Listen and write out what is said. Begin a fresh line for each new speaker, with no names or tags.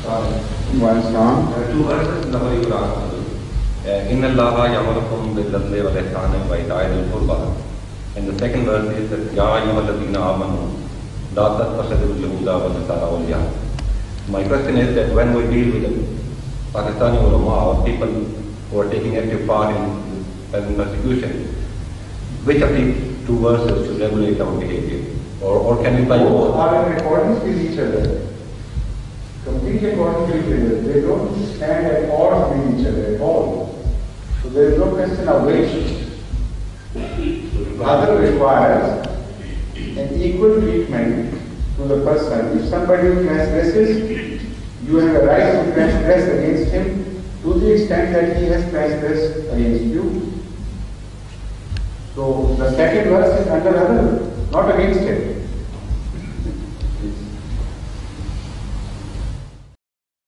Two verses in the Holy Quran. إِنَّ اللَّهَ يَأْمُرُكُم بِالْعَدْلِ وَالْإِحْسَانِ وَإِيتَاءِ ذِي الْقُرْبَى. And the second verse is that يَا أَيُّهَا الَّذِينَ آمَنُوا لَا تَتَّخِذُوا الْيَهُودَ وَالنَّصَارَى أَوْلِيَاءَ. My question is that when we deal with the Pakistani ulama or people who are taking active part in present persecution, which of these two verses should regulate our behavior? Or can we apply both?
Both are in accordance with each other. Completely according to each other. They don't stand at odds with each other at all. So there is no question of which. Other requires an equal treatment to the person. If somebody transgresses, you have a right to transgress against him to the extent that he has transgressed against you. So the second verse is under other, not against him.